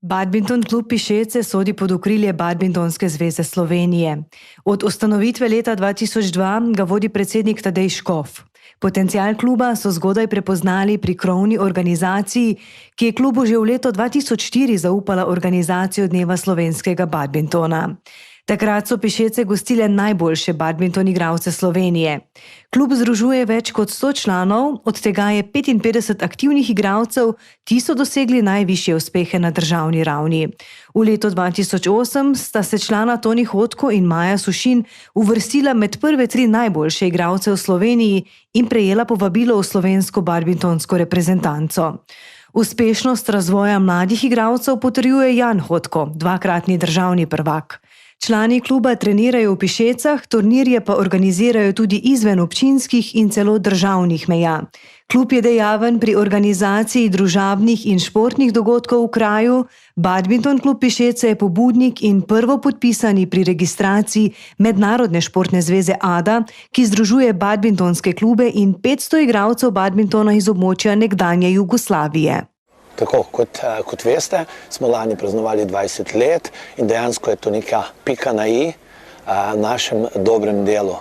Badminton klub Pišece sodi pod okrilje Badmintonske zveze Slovenije. Od ustanovitve leta 2002 ga vodi predsednik Tadej Škof. Potencial kluba so zgodaj prepoznali pri krovni organizaciji, ki je klubu že v leto 2004 zaupala organizacijo Dneva slovenskega badmintona. Takrat so Pišece gostile najboljše badminton igralce Slovenije. Klub združuje več kot 100 članov, od tega je 55 aktivnih igralcev, ti so dosegli najvišje uspehe na državni ravni. V letu 2008 sta se člana Toni Hotko in Maja Sušin uvrstila med prve 3 najboljše igralce v Sloveniji in prejela povabilo v slovensko badmintonsko reprezentanco. Uspešnost razvoja mladih igralcev potrjuje Jan Hotko, 2-kratni državni prvak. Člani kluba trenirajo v Pišecah, turnirje pa organizirajo tudi izven občinskih in celo državnih meja. Klub je dejaven pri organizaciji družabnih in športnih dogodkov v kraju, Badminton klub Pišece je pobudnik in prvopodpisani pri registraciji Mednarodne športne zveze ADA, ki združuje badmintonske klube in 500 igralcev badmintona iz območja nekdanje Jugoslavije. Tako, kot veste, smo lani praznovali 20 let in dejansko je to neka pika na i našem dobrem delu.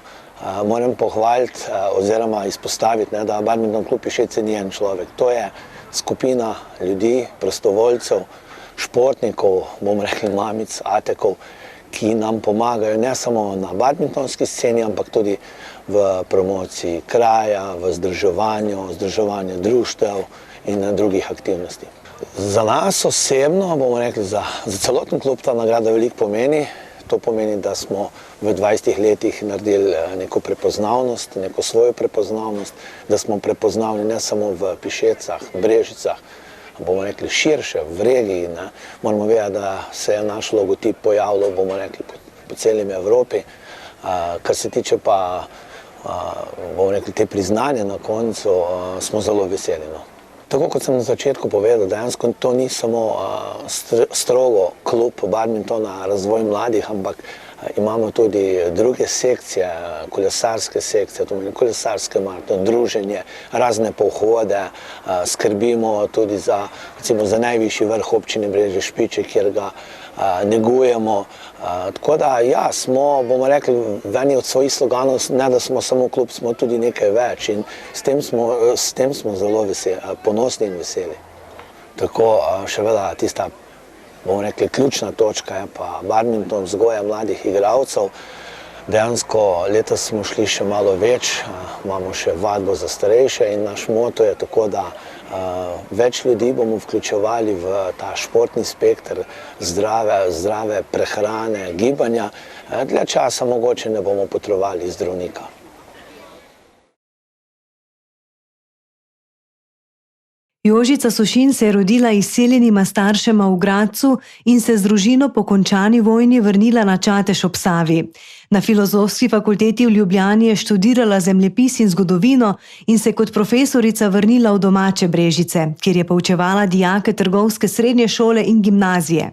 Moram pohvaliti oziroma izpostaviti, da Badminton klub Pišece ni en človek. To je skupina ljudi, prostovoljcev, športnikov, bomo rekli mamic, atekov, ki nam pomagajo ne samo na badmintonski sceni, ampak tudi v promociji kraja, v združevanju društev in drugih aktivnosti. Za nas osebno, bomo rekli, za celoten klub ta nagrada veliko pomeni. To pomeni, da smo v 20 letih naredili neko prepoznavnost, neko svojo prepoznavnost, da smo prepoznavni ne samo v Pišecah, Brežicah, bomo rekli širše, v regiji. Moramo vedeti, da se je naš logotip pojavljal, bomo rekli, po celim Evropi. Kar se tiče pa, bomo rekli, te priznanje na koncu, smo zelo veseli. Tako kot sem na začetku povedal, dejansko to ni samo strogo klub badmintona, razvoj mladih, ampak imamo tudi druge sekcije, kolesarske sekcije, to pomeni kolesarske maratone, druženje, razne pohode, skrbimo tudi za najvišji vrh občine Brežje Špiče, kjer ga negujemo. Tako da ja, smo, bomo rekli, v eni od svojih sloganov, ne da smo samo klub, smo tudi nekaj več in s tem smo zelo ponosni in veseli. Tako še veda tista, bomo rekli, ključna točka je pa badminton, vzgoja mladih igralcev. Dejansko letos smo šli še malo več, imamo še vadbo za starejše in naš moto je tako, da več ljudi bomo vključevali v ta športni spekter zdrave prehrane, gibanja. Dlje časa mogoče ne bomo potrebovali zdravnika. Jožica Sušin se je rodila izseljenima staršema v Gradcu in se z družino po končani vojni vrnila na Čatež ob Savi. Na Filozofski fakulteti v Ljubljani je študirala zemljepis in zgodovino in se kot profesorica vrnila v domače Brežice, kjer je poučevala dijake trgovske srednje šole in gimnazije.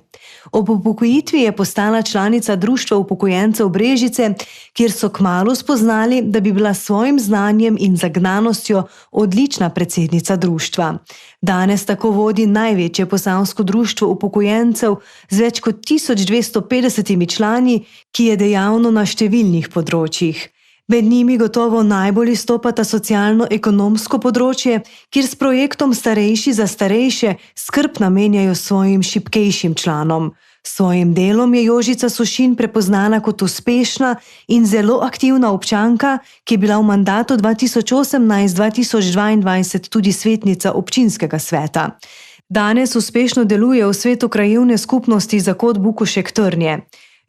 Ob upokojitvi je postala članica Društva upokojencev Brežice, kjer so kmalu spoznali, da bi bila s svojim znanjem in zagnanostjo odlična predsednica društva. Danes tako vodi največje posavsko društvo upokojencev z več kot 1250 člani, ki je dejavno na številnih področjih. Med njimi gotovo najbolj izstopata socialno-ekonomsko področje, kjer s projektom Starejši za starejše skrb namenjajo svojim šibkejšim članom. S svojim delom je Jožica Sušin prepoznana kot uspešna in zelo aktivna občanka, ki je bila v mandatu 2018-2022 tudi svetnica občinskega sveta. Danes uspešno deluje v svetu krajevne skupnosti Zakot Bukovšek Trnje.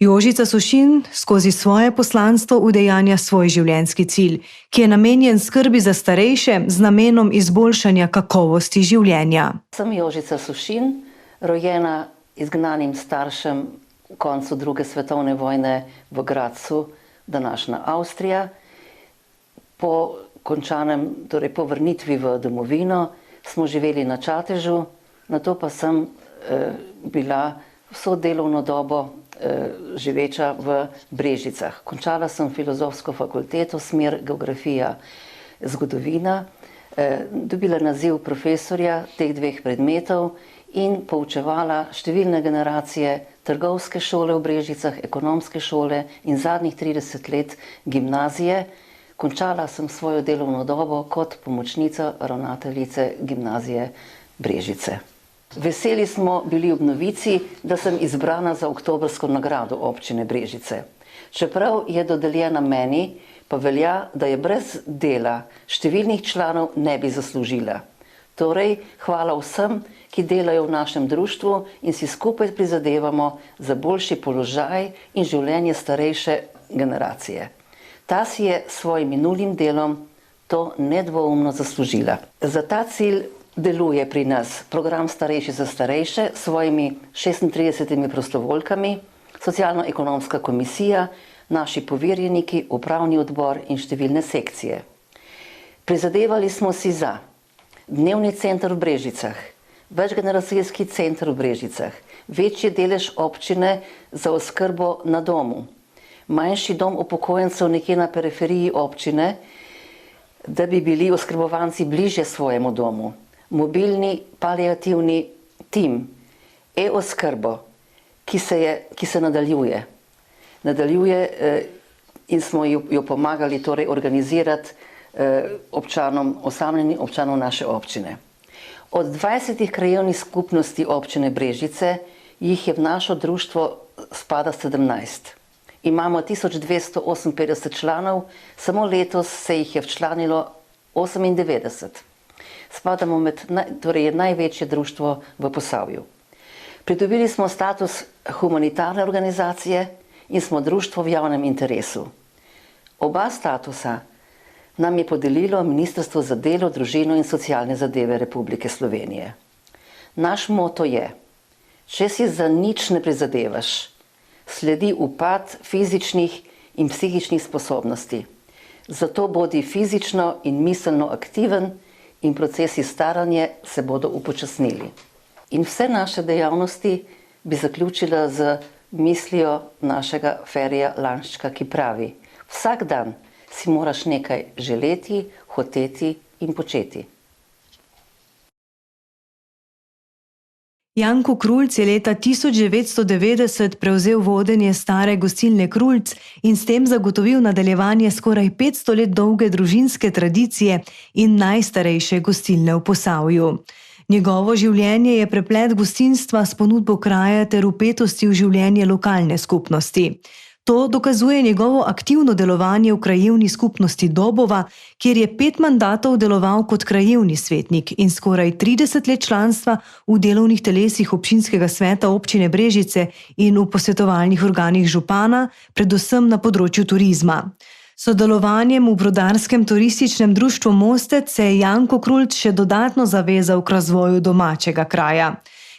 Jožica Sušin skozi svoje poslanstvo udejanja svoj življenjski cilj, ki je namenjen skrbi za starejše z namenom izboljšanja kakovosti življenja. Sem Jožica Sušin, rojena izgnanim staršem v koncu druge svetovne vojne v Gradcu, današnja Avstrija. Po vrnitvi v domovino smo živeli na Čatežu, nato pa sem bila vso delovno dobo živeča v Brežicah. Končala sem Filozofsko fakulteto, smer geografija, zgodovina, dobila naziv profesorja teh 2 predmetov in poučevala številne generacije trgovske šole v Brežicah, ekonomske šole in zadnjih 30 let gimnazije. Končala sem svojo delovno dobo kot pomočnica ravnateljice gimnazije Brežice. Veseli smo bili ob novici, da sem izbrana za oktobrsko nagrado občine Brežice. Čeprav je dodeljena meni, pa velja, da je brez dela številnih članov ne bi zaslužila. Torej, hvala vsem, ki delajo v našem društvu in si skupaj prizadevamo za boljši položaj in življenje starejše generacije. Ta si je s svojim minulim delom to nedvoumno zaslužila. Za ta cilj deluje pri nas program Starejši za starejše s svojimi 36 prostovoljkami, socialno-ekonomska komisija, naši poverjeniki, upravni odbor in številne sekcije. Prizadevali smo si za dnevni center v Brežicah, večgeneracijski center v Brežicah, večji delež občine za oskrbo na domu, manjši dom upokojencev nekje na periferiji občine, da bi bili oskrbovanci bližje svojemu domu, mobilni paliativni tim, e-oskrbo, ki se nadaljuje in smo jo pomagali torej organizirati osamljenim občanom naše občine. Od 20 krajevnih skupnosti občine Brežice jih je v našo društvo spada 17. Imamo 1258 članov, samo letos se jih je včlanilo 98. Spadamo torej je največje društvo v Posavju. Pridobili smo status humanitarne organizacije in smo društvo v javnem interesu. Oba statusa nam je podelilo Ministrstvo za delo, družino in socialne zadeve Republike Slovenije. Naš moto je: če si za nič ne prizadevaš, sledi upad fizičnih in psihičnih sposobnosti. Zato bodi fizično in miselno aktiven in procesi staranja se bodo upočasnili. In vse naše dejavnosti bi zaključila z mislijo našega Ferija Lanščka, ki pravi: vsak dan si moraš nekaj želeti, hoteti in početi. Janko Krulc je leta 1990 prevzel vodenje stare gostilne Krulc in s tem zagotovil nadaljevanje skoraj 500 let dolge družinske tradicije in najstarejše gostilne v Posavju. Njegovo življenje je preplet gostinstva s ponudbo kraja ter vpetosti v življenje lokalne skupnosti. To dokazuje njegovo aktivno delovanje v krajevni skupnosti Dobova, kjer je 5 mandatov deloval kot krajevni svetnik in skoraj 30 let članstva v delovnih telesih občinskega sveta občine Brežice in v posvetovalnih organih župana, predvsem na področju turizma. Sodelovanjem v Brodarskem turističnem društvu Mostec se je Janko Krulc še dodatno zavezal k razvoju domačega kraja.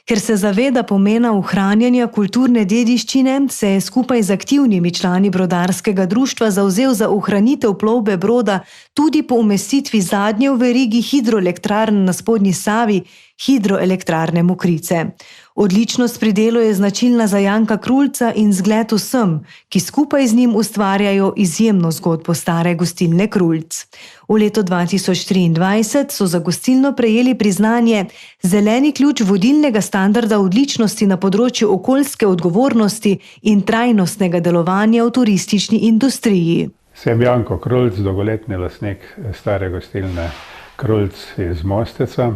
Ker se zaveda pomena ohranjanja kulturne dediščine, se je skupaj z aktivnimi člani Brodarskega društva zavzel za ohranitev plovbe Broda tudi po umestitvi zadnje v verigi hidroelektrarn na spodnji Savi, hidroelektrarne Mokrice. Odličnost pri delu je značilna za Janka Krulca in zgled vsem, ki skupaj z njim ustvarjajo izjemno zgodbo stare gostilne Krulc. V letu 2023 so za gostilno prejeli priznanje Zeleni ključ vodilnega standarda odličnosti na področju okoljske odgovornosti in trajnostnega delovanja v turistični industriji. Sem Janko Krulc, dolgoletni lastnik stare gostilne Krulc iz Mosteca.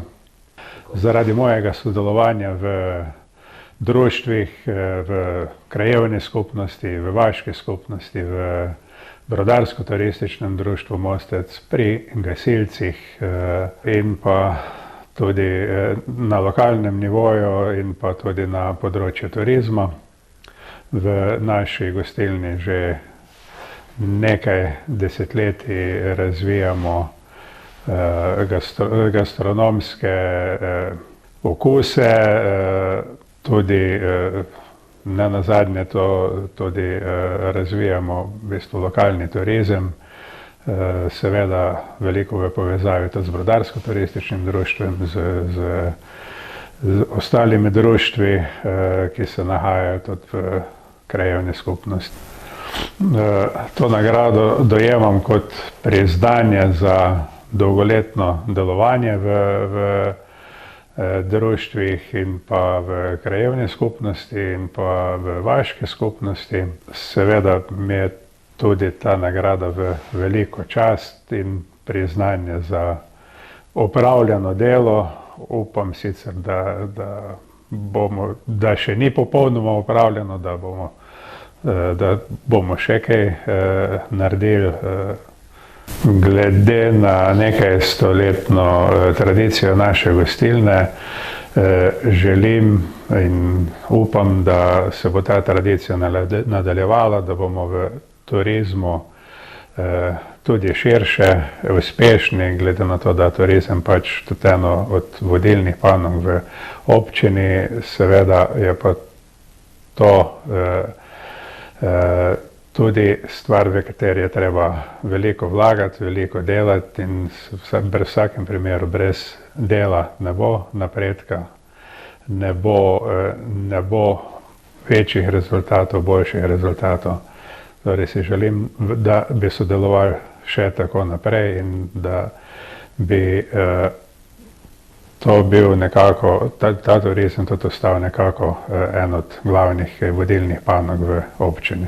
Zaradi mojega sodelovanja v društvih, v krajevni skupnosti, v vaški skupnosti, v Brodarsko-turističnem društvu Mostec, pri gasilcih in pa tudi na lokalnem nivoju in pa tudi na področju turizma. V naši gostilni že nekaj desetletij razvijamo gastronomske okuse, tudi nenazadnje tudi razvijamo v bistvu lokalni turizem, seveda veliko v povezavi tudi z Brodarsko-turističnim društvom, z ostalimi društvi, ki se nahajajo tudi v krajevni skupnosti. To nagrado dojemam kot priznanje za dolgoletno delovanje v društvih in pa v krajevni skupnosti in pa v vaški skupnosti. Seveda mi je tudi ta nagrada v veliko čast in priznanje za opravljeno delo. Upam sicer, da še ni popolnoma opravljeno, da bomo še kaj naredili. Glede na nekaj stoletno tradicijo naše gostilne, želim in upam, da se bo ta tradicija nadaljevala, da bomo v turizmu tudi širše uspešni, glede na to, da turizem pač tudi eno od vodilnih panog v občini. Seveda je pa to tudi stvar, v kateri je treba veliko vlagati, veliko delati in v vsakem primeru brez dela ne bo napredka, ne bo večjih rezultatov, boljših rezultatov. Torej si želim, da bi sodelovali še tako naprej in da bi to bil nekako, ta turizem tudi ostal nekako en od glavnih vodilnih panog v občini.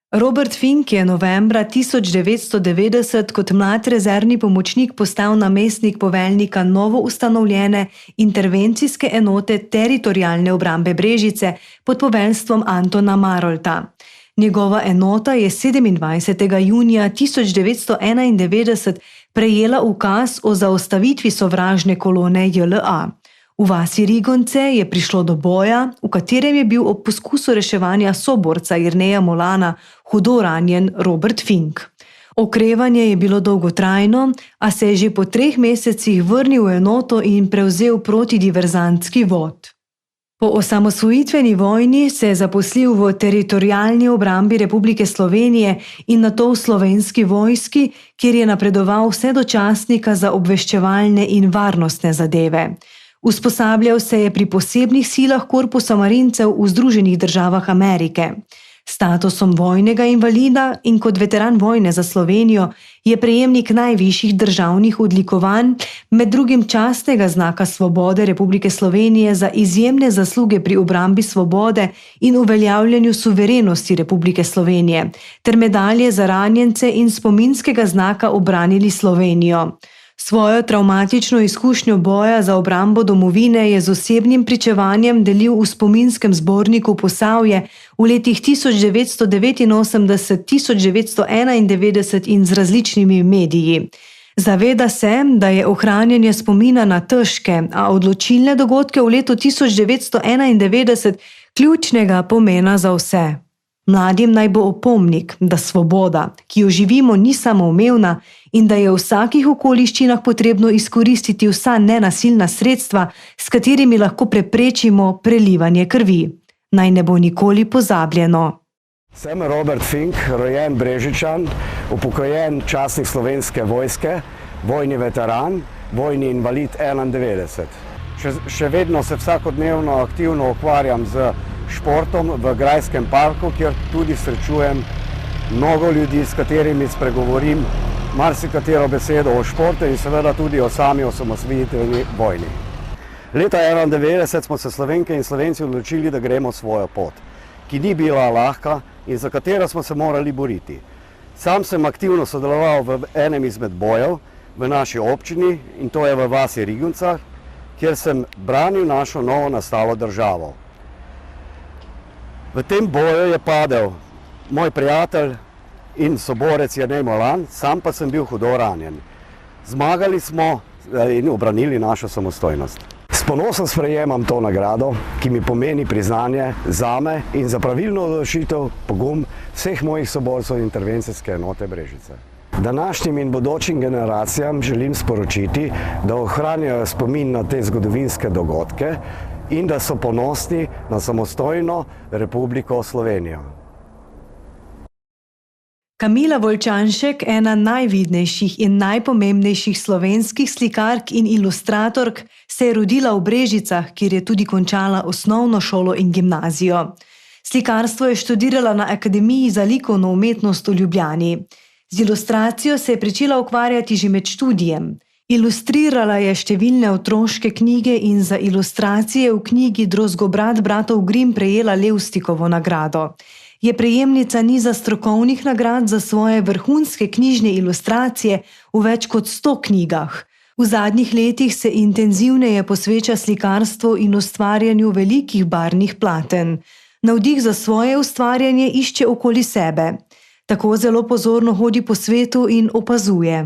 Robert Fink je novembra 1990 kot mlad rezervni pomočnik postal namestnik poveljnika novo ustanovljene intervencijske enote teritorialne obrambe Brežice pod poveljstvom Antona Marolta. Njegova enota je 27. junija 1991 prejela ukaz o zaustavitvi sovražne kolone JLA. V vasi Rigonce je prišlo do boja, v katerem je bil ob poskusu reševanja soborca Jerneja Molana hudo ranjen Robert Fink. Okrevanje je bilo dolgotrajno, a se je že po 3 mesecih vrnil v enoto in prevzel protidiverzantski vod. Po osamosvojitveni vojni se je zaposlil v teritorialni obrambi Republike Slovenije in nato v Slovenski vojski, kjer je napredoval vse do častnika za obveščevalne in varnostne zadeve. Usposabljal se je pri posebnih silah korpusa marincev v Združenih državah Amerike. S statusom vojnega invalida in kot veteran vojne za Slovenijo je prejemnik najvišjih državnih odlikovanj, med drugim častnega znaka svobode Republike Slovenije za izjemne zasluge pri obrambi svobode in uveljavljanju suverenosti Republike Slovenije, ter medalje za ranjence in spominskega znaka Obranili Slovenijo. Svojo travmatično izkušnjo boja za obrambo domovine je z osebnim pričevanjem delil v spominskem zborniku Posavje v letih 1989-1991 in z različnimi mediji. Zaveda se, da je ohranjanje spomina na težke, a odločilne dogodke v letu 1991 ključnega pomena za vse. Mladim naj bo opomnik, da svoboda, ki jo živimo, ni samoumevna in da je v vsakih okoliščinah potrebno izkoristiti vsa nenasilna sredstva, s katerimi lahko preprečimo prelivanje krvi. Naj ne bo nikoli pozabljeno. Sem Robert Fink, rojen Brežičan, upokojen častnik Slovenske vojske, vojni veteran, vojni invalid 91. Še vedno se vsakodnevno aktivno ukvarjam z športom v Grajskem parku, kjer tudi srečujem mnogo ljudi, s katerimi spregovorim marsikatero besedo o športu in seveda tudi o sami osamosvojitveni vojni. Leta 1991 smo se Slovenke in Slovenci odločili, da gremo svojo pot, ki ni bila lahka in za katero smo se morali boriti. Sam sem aktivno sodeloval v enem izmed bojev v naši občini in to je v vasi Rigoncah, kjer sem branil našo novo nastalo državo. V tem boju je padel moj prijatelj in soborec Jernej Molan, sam pa sem bil hudo ranjen. Zmagali smo in obranili našo samostojnost. S ponosom sprejemam to nagrado, ki mi pomeni priznanje zame in za pravilno odločitev pogum vseh mojih soborcev intervencijske enote Brežice. Današnjim in bodočim generacijam želim sporočiti, da ohranjajo spomin na te zgodovinske dogodke in da so ponosni na samostojno Republiko Slovenijo. Kamila Volčanšek, ena najvidnejših in najpomembnejših slovenskih slikark in ilustratork, se je rodila v Brežicah, kjer je tudi končala osnovno šolo in gimnazijo. Slikarstvo je študirala na Akademiji za likovno umetnost v Ljubljani. Z ilustracijo se je pričela ukvarjati že med študijem. Ilustrirala je številne otroške knjige in za ilustracije v knjigi Drozgobrat bratov Grimm prejela Levstikovo nagrado. Je prejemnica niza strokovnih nagrad za svoje vrhunske knjižne ilustracije v več kot 100 knjigah. V zadnjih letih se intenzivneje posveča slikarstvu in ustvarjanju velikih barvnih platen. Navdih za svoje ustvarjanje išče okoli sebe. Tako zelo pozorno hodi po svetu in opazuje.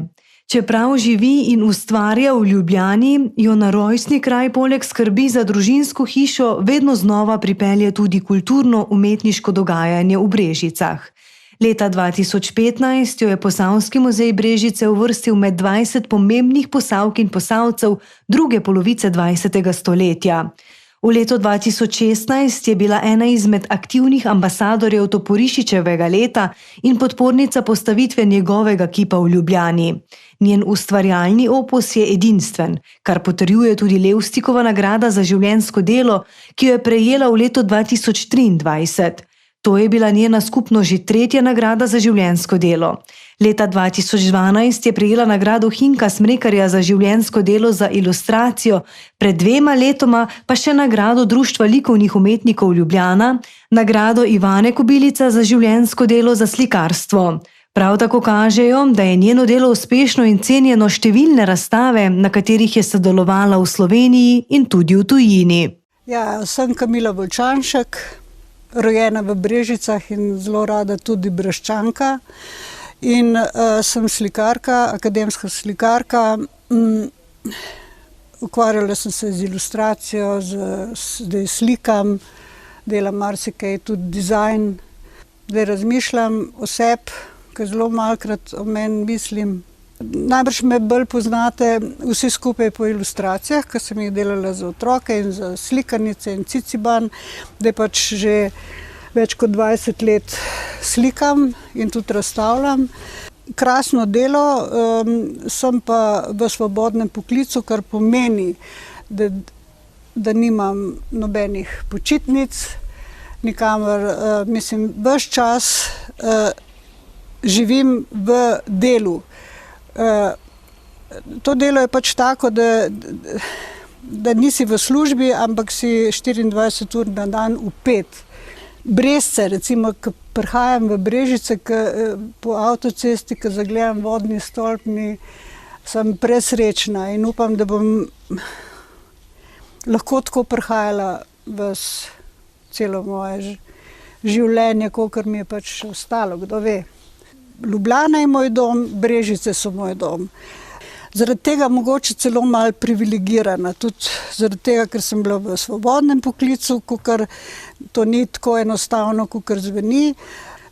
Čeprav živi in ustvarja v Ljubljani, jo na rojstni kraj poleg skrbi za družinsko hišo vedno znova pripelje tudi kulturno-umetniško dogajanje v Brežicah. Leta 2015 jo je Posavski muzej Brežice uvrstil med 20 pomembnih Posavk in Posavcev druge polovice 20. stoletja. V letu 2016 je bila ena izmed aktivnih ambasadorjev Toporišičevega leta in podpornica postavitve njegovega kipa v Ljubljani. Njen ustvarjalni opus je edinstven, kar potrjuje tudi Levstikova nagrada za življenjsko delo, ki jo je prejela v letu 2023. To je bila njena skupno že 3. nagrada za življenjsko delo. Leta 2012 je prejela nagrado Hinka Smrekarja za življenjsko delo za ilustracijo, pred 2 letoma pa še nagrado Društva likovnih umetnikov Ljubljana, nagrado Ivane Kobilica za življenjsko delo za slikarstvo. Prav tako kažejo, da je njeno delo uspešno in cenjeno številne razstave, na katerih je sodelovala v Sloveniji in tudi v tujini. Ja, sem Kamila Volčanšek, rojena v Brežicah in zelo rada tudi Breščanka. In sem slikarka, akademska slikarka. Ukvarjala sem se z ilustracijo, zdaj slikam, delam marsikaj, tudi dizajn. Zdaj razmišljam o sebi, ker zelo malokrat o meni mislim. Najbrž me bolj poznate vsi skupaj po ilustracijah, ker sem jih delala za otroke in za slikanice in Ciciban, da je pač že več kot 20 let slikam in tudi razstavljam. Krasno delo, sem pa v svobodnem poklicu, kar pomeni, da nimam nobenih počitnic, nikamor, ves čas živim v delu. To delo je pač tako, da nisi v službi, ampak si 24 ur na dan vpet. Brezce, recimo, ko prihajam v Brežice, po avtocesti, ko zagledam vodni stolp, sem presrečna in upam, da bom lahko tako prihajala celo moje življenje, kolikor mi je pač ostalo, kdo ve. Ljubljana je moj dom, Brežice so moj dom. Zaradi tega mogoče celo malo privilegirana, tudi zaradi tega, ker sem bila v svobodnem poklicu, kakor to ni tako enostavno, kakor zveni,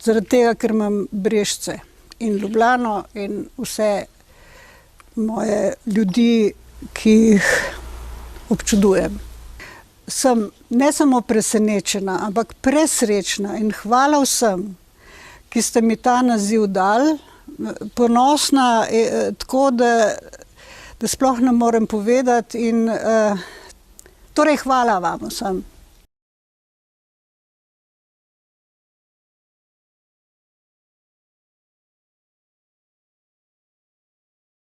zaradi tega, ker imam Brežice in Ljubljano in vse moje ljudi, ki jih občudujem. Sem ne samo presenečena, ampak presrečna in hvala vsem, ki ste mi ta naziv dali, ponosna, tako da sploh ne morem povedati in torej hvala vam vsem.